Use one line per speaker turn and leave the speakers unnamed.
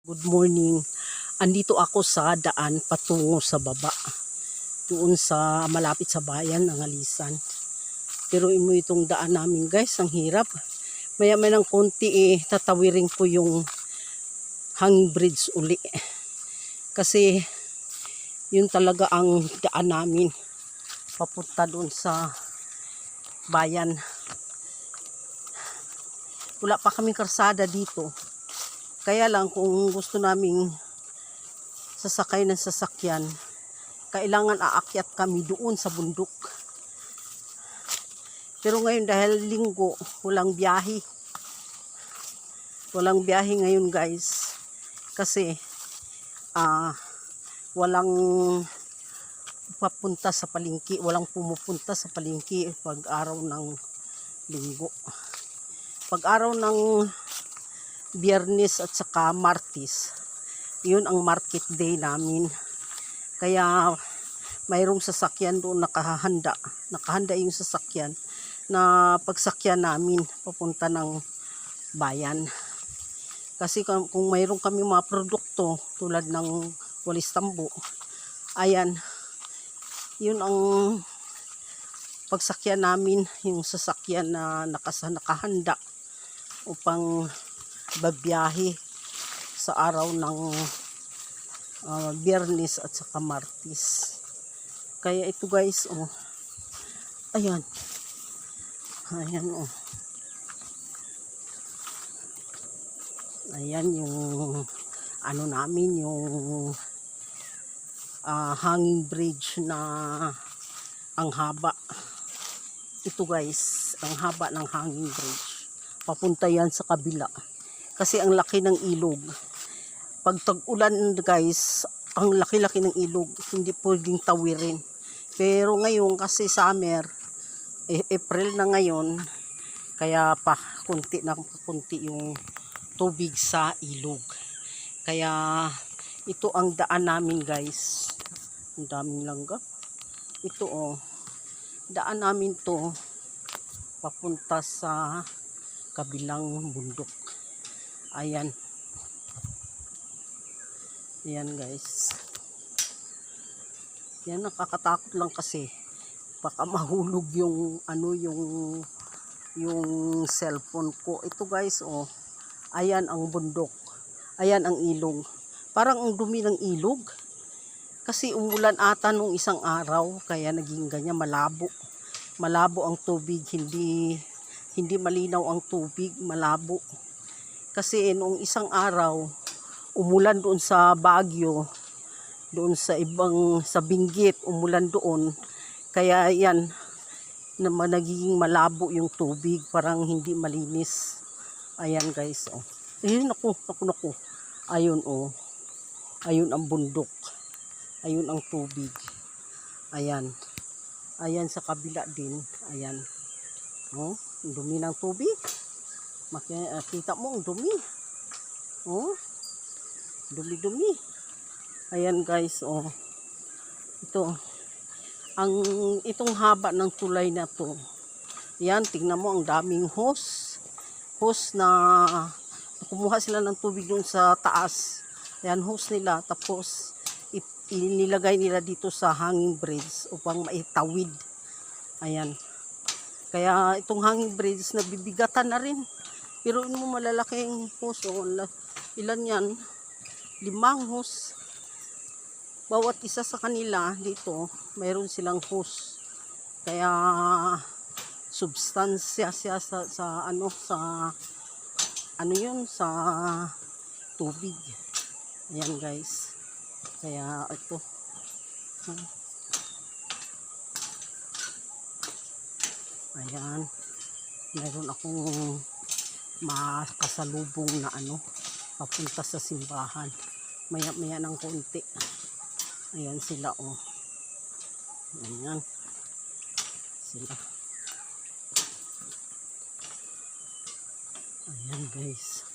Good morning. Andito ako sa daan patungo sa baba. Doon sa malapit sa bayan ng Alisan. Pero mo itong daan namin guys, ang hirap. Maya-maya ng konti tatawirin ko yung hanging bridge uli. Kasi yun talaga ang daan namin papunta doon sa bayan. Wala pa kaming karsada dito. Kaya lang kung gusto naming sasakay ng sasakyan, kailangan aakyat kami doon sa bundok. Pero ngayon dahil linggo, walang biyahe. Walang biyahe ngayon guys. Kasi walang papunta sa palengke, walang pumupunta sa palengke pag araw ng linggo. Pag araw ng Biyernes at saka Martes, yun ang market day namin. Kaya mayroong sasakyan doon nakahanda yung sasakyan na pagsakyan namin papunta ng bayan. Kasi kung mayroong kami mga produkto tulad ng walis tambo, ayan, yun ang pagsakyan namin, yung sasakyan na nakahanda upang babiyahe sa araw ng Biyernes at saka Martes. Kaya ito guys, ayan ayan yung ano namin, yung hanging bridge na ang haba. Ito guys, ang haba ng hanging bridge. Papunta yan sa kabila. Kasi ang laki ng ilog. Pag tag-ulan guys, ang laki-laki ng ilog. Hindi pwedeng tawirin. Pero ngayon kasi summer, April na ngayon, kaya pa kunti yung tubig sa ilog. Kaya ito ang daan namin guys. Ang daming langgam. Ito daan namin to papunta sa kabilang bundok. Ayan. Ayan guys. Yan, nakakatakot lang kasi baka mahulog yung yung cellphone ko. Ito guys, ayan ang bundok. Ayan ang ilog. Parang ang dumi ng ilog. Kasi umulan ata nung isang araw, kaya naging ganyan, malabo. Malabo ang tubig, hindi malinaw ang tubig, malabo. Kasi noong isang araw, umulan doon sa Baguio, doon sa sa Benguet, umulan doon. Kaya yan, nagiging malabo yung tubig, parang hindi malinis. Ayan guys, Ayun, naku. Ayun, ayun ang bundok. Ayun ang tubig. Ayan. Ayan sa kabila din. Ayan. Ang dumi ng tubig. Makita mo ang dumi. Dumi-dumi. Ayan guys, Ito. Itong haba ng tulay na to. Ayan, tingnan mo ang daming hose. Hose na kumuha sila ng tubig doon sa taas. Ayan, hose nila. Tapos inilagay nila dito sa hanging bridge upang maitawid. Ayan. Kaya itong hanging bridge nabibigatan na rin. Pero mo malalaking hose, ilan yan? 5 hose. Bawat isa sa kanila dito, mayroon silang hose. Kaya substansya siya sa tubig. Ayan guys. Kaya ito. Ayan. Mayroon akong makasalubong na papunta sa simbahan. Maya-maya ng konti. Ayan sila, Ayan. Sila. Ayan guys.